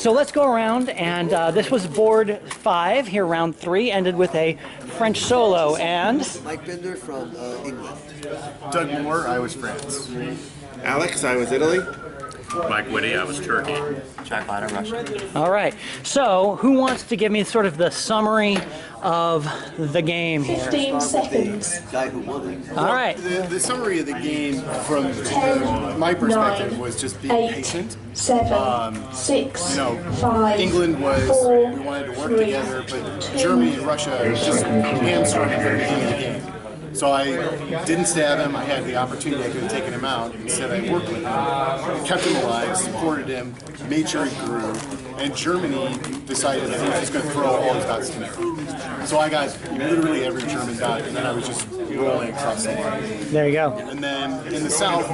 So let's go around, and this was board 5 here, round 3, ended with a French solo, and Mike Binder from England. Doug Moore, I was France. Alex, I was Italy. Mike Whitty, I was Turkey. Jack Ladder, Russia. all right. So who wants to give me sort of the summary of the game here? 15 seconds. The guy who won it. All right. The summary of the game from my perspective was just being 8, patient. 7, 6, You know, 5, England was, 4, we wanted to work 3, together, but 2, Germany and Russia just hamstrung at the beginning of the game. So I didn't stab him. I had the opportunity. I could have taken him out. Instead, I worked with him, kept him alive, supported him, made sure he grew. And Germany decided that he was just going to throw all his dots to me. So I got literally every German dot, and then I was just rolling across the line. There you go. And then in the South,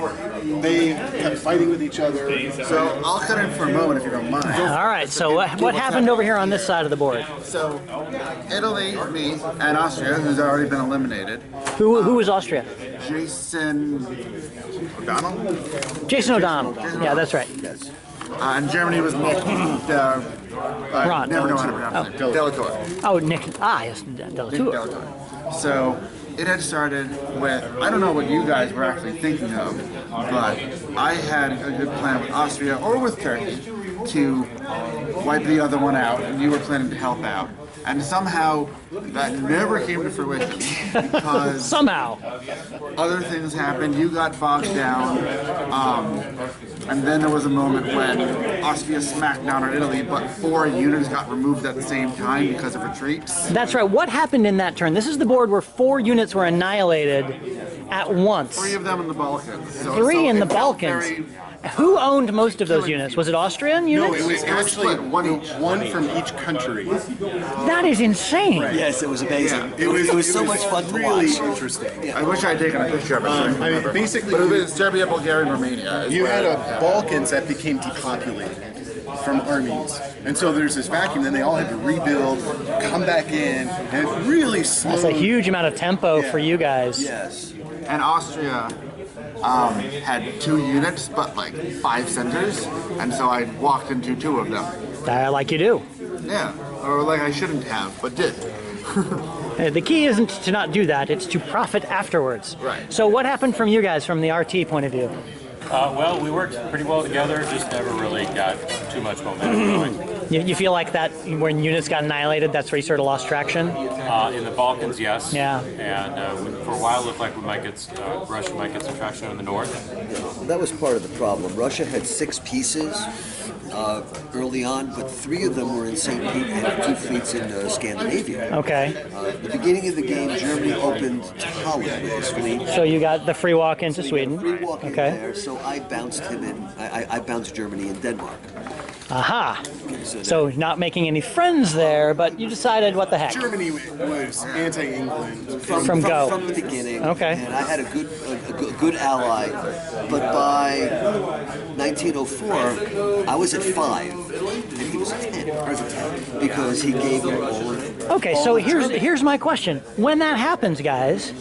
they kept fighting with each other. So I'll cut in for a moment if you don't mind. All right. So what happened over here on this side of the board? So Italy, me, and Austria, who's already been eliminated. Who was Austria? Jason O'Donnell. Jason O'Donnell. Yeah, that's right. Yes. And Germany was Nick. Ron. Never know how to pronounce it. Delator. Oh, Nick. Yes, Delator. Delator. So it had started with, I don't know what you guys were actually thinking of, but I had a good plan with Austria or with Turkey to wipe the other one out, and you were planning to help out. And somehow that never came to fruition because Somehow. other things happened. You got bogged down, and then there was a moment when Austria smacked down on Italy, but 4 units got removed at the same time because of retreats. That's right. What happened in that turn? This is the board where 4 units were annihilated at once. 3 of them in the Balkans. So, 3 in the it felt Balkans. very- Who owned most of those units? Was it Austrian units? No, it was actually one from each country. That is insane. Yes, it was amazing. Yeah, It was so much fun to really watch. interesting. I wish I had taken a picture of it. So I can remember. basically, but it was Serbia, Bulgaria, and Romania. is You where had it a happened. Balkans that became depopulated from armies. And so there's this vacuum, then they all had to rebuild, come back in, and it really slowed. That's a huge amount of tempo for you guys. Yes. And Austria had 2 units, but like 5 centers, and so I walked into 2 of them. Like you do. Yeah, or like I shouldn't have, but did. The key isn't to not do that, it's to profit afterwards. Right. So what happened from you guys from the RT point of view? Well, we worked pretty well together, just never really got too much momentum going. You feel like that when units got annihilated, that's where you sort of lost traction? In the Balkans, yes. Yeah. And for a while, it looked like we might get Russia might get some traction in the north. That was part of the problem. Russia had 6 pieces early on, but 3 of them were in St. Pete and 2 fleets in Scandinavia. Okay. At the beginning of the game, Germany opened Tallinn with his fleet. So you got the free walk into Sweden. Free walk in Okay. there, so I bounced him in. I bounced Germany in Denmark. Aha. So So not making any friends there, but you decided what the heck. Germany was anti-England. From go. From the beginning. Okay. And I had a good ally, but by 1904, I was at 5, and he was at 10. I was at 10 because he gave me all of. Okay, so here's my question. When that happens, guys,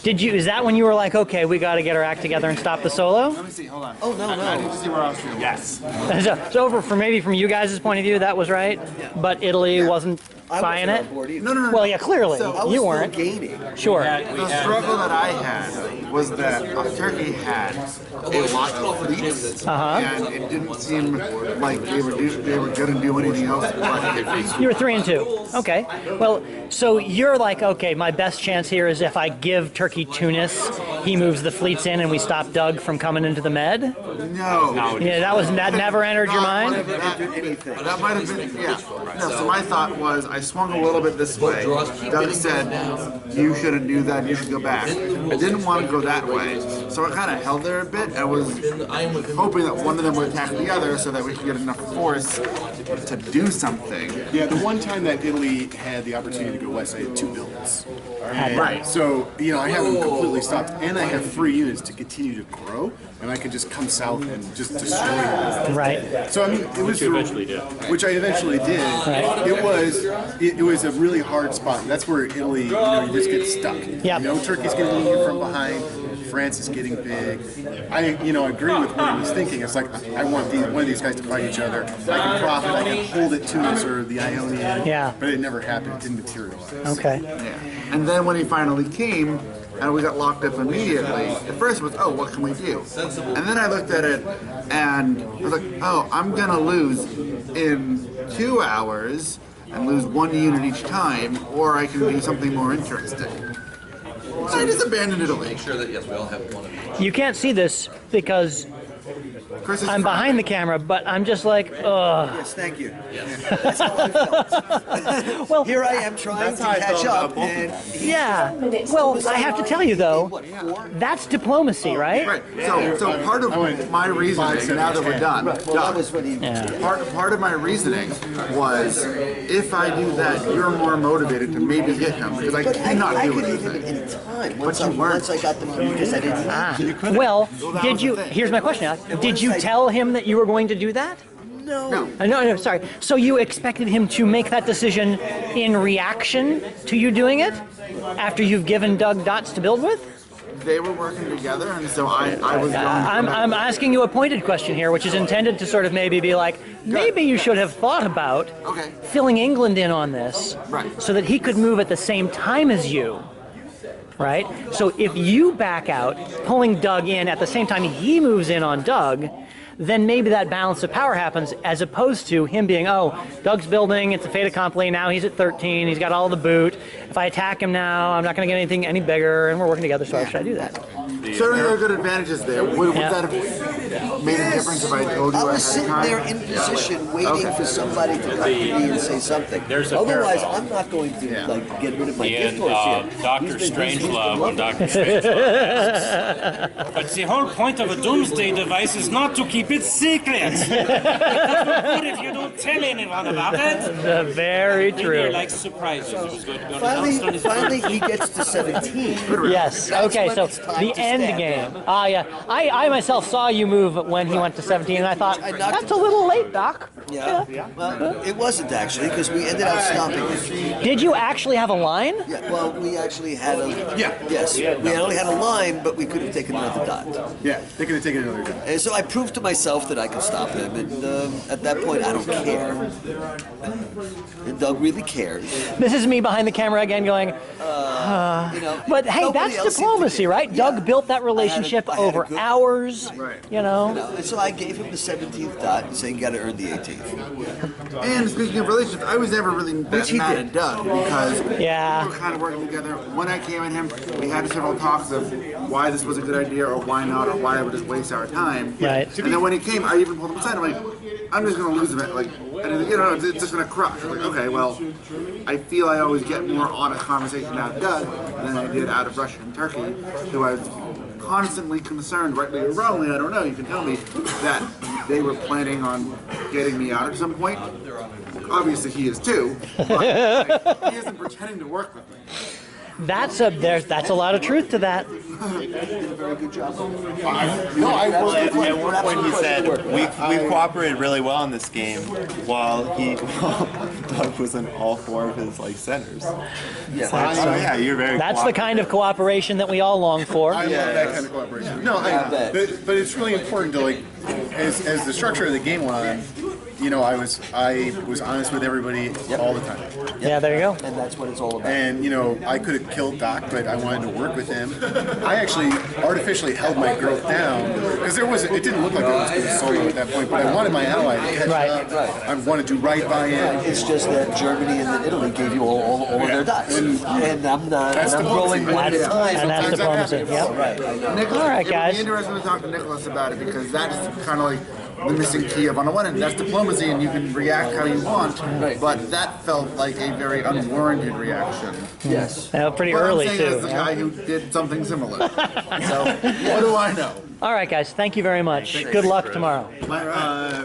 is that when you were like, okay, we got to get our act together and stop the solo? Let me see, hold on. Oh, no. I need to see where Austria was. Yes. So maybe from you guys' point of view, that was right, but Italy wasn't I buying wasn't it? on board either. No. Well, yeah, clearly. I was You still weren't. gaining. Sure. The struggle that I had was that Turkey had a lot of fleets, and it didn't seem like they were going to do anything else but get fleets. You were 3 and 2. Okay. Well, so you're like, okay, my best chance here is if I give Turkey Tunis, he moves the fleets in and we stop Doug from coming into the Med? No. Yeah, that never entered your mind? That might have been, yeah. No, so my thought was I swung a little bit this way. Doug said, you shouldn't do that, you should go back. I didn't want to go that way. So I kind of held there a bit. I was hoping that one of them would attack the other so that we could get enough force to do something. Yeah, the one time that Italy had the opportunity to go west, I had 2 builds. Right. So, I have them completely stopped, and I have 3 units to continue to grow, and I can just come south and just destroy them. Right. So, it was... Which you eventually did. Which I eventually did. Right. It was a really hard spot. That's where Italy, you just get stuck. Yep. Turkey's going to lead you from behind. France is getting big. I agree with what he was thinking. It's like I want one of these guys to fight each other. I can profit. I can hold it Tunis or the Ionian. Yeah. But it never happened. It didn't materialize. Okay. Yeah. And then when he finally came, and we got locked up immediately, at first it was, oh, what can we do? And then I looked at it, and I was like, oh, I'm going to lose in 2 hours, and lose 1 unit each time, or I can do something more interesting. So I just abandoned Italy. You can't see this because Chris is I'm behind the camera, but I'm just like, ugh. Yes, thank you. That's how I felt. Well, Here I am trying to catch up, and yeah. Well, I have to tell you though, that's diplomacy, right? Right. So part of my reasoning, now that we're done, that was when he. part of my reasoning was, if I do that, you're more motivated to maybe hit him, because I But cannot I do could hit him anything. in time. But you weren't. Once I got the because I didn't. Well, did you? Here's my question. Did you tell him that you were going to do that? No. No, sorry. So you expected him to make that decision in reaction to you doing it after you've given Doug dots to build with? They were working together, and so I was going. I'm asking you a pointed question here, which is intended to sort of maybe be like, maybe you should have thought about filling England in on this, Right. so that he could move at the same time as you. Right? So if you back out, pulling Doug in at the same time he moves in on Doug, then maybe that balance of power happens, as opposed to him being, oh, Doug's building, it's a fait accompli, now he's at 13, he's got all the boot. If I attack him now, I'm not going to get anything any bigger, and we're working together, so why should I do that? Certainly there are good advantages there. Would that have made a difference if I told you I I was had sitting time? there in position waiting for somebody to come to me and say something. There's a Otherwise, parallel. I'm not going to like get rid of my gift In horse here. Dr. Strangelove on Dr. Strangelove. But the whole point of a doomsday device is not to keep it secret. It's no good if you don't tell anyone about it. Very Maybe true. he likes surprises. It was going to go down on his Finally, he gets to 17. Yes. Okay. So the end game. Yeah. I myself saw you move when he went to 17, and I thought that's a little late, Doc. Yeah. Well, it wasn't actually because we ended up stopping it. Did you actually have a line? Yeah. Well, we actually had a. Yes. We only had a line, but we could have taken another dot. Yeah, they could have taken another guy. And so I proved to myself that I could stop him, and at that point, I don't care. And Doug really cares. This is me behind the camera again going, You know. but hey, nobody that's else seemed to diplomacy, care. right? Yeah. Doug built that relationship I had a over good- hours, Right. you know? And so I gave him the 17th dot, saying you got to earn the 18th. And speaking of relationships, I was never really that he mad did. at Doug because Yeah. we were kind of working together. When I came at him, we had several talks of why this was a good idea or why not, or why I would just waste our time. Right. And then when he came, I even pulled him aside. I'm like, I'm just going to lose him. Like, and, you know, it's just going to crush. I'm like, okay, well, I feel I always get more honest conversation out of Doug than I did out of Russia and Turkey, who I was constantly concerned, rightly or wrongly, I don't know, you can tell me, that they were planning on getting me out at some point. Obviously he is too, but he isn't pretending to work with me. That's a lot of truth to that. No, I worked with At one point he said, we cooperated really well in this game while Doug was in all four of his like centers. Yeah, you're very That's the kind of cooperation that we all long for. I love that kind of cooperation. No, but it's really important to like, as the structure of the game went on, you know, I was honest with everybody all the time. Yeah, there you go. And that's what it's all about. And you know, I could have killed Doc, but I wanted to work with him. I actually artificially held my growth down because it didn't look like I was going to solo at that point. But I wanted my ally to catch up. I wanted to right by him. It's just that Germany and then Italy gave you all of their dots. And I'm not. And I'm rolling one at a time. And that's diplomacy. Yep. Right. Nicholas, All right, it would guys. be interesting to talk to Nicholas about it because that's kind of like the missing key of on the one end. That's diplomacy and you can react how you want, but that felt like a very unwarranted reaction. Yes. Pretty But early I'm saying too. as the guy who did something similar. So what do I know? All right, guys. Thank you very much. Good luck tomorrow. My,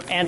And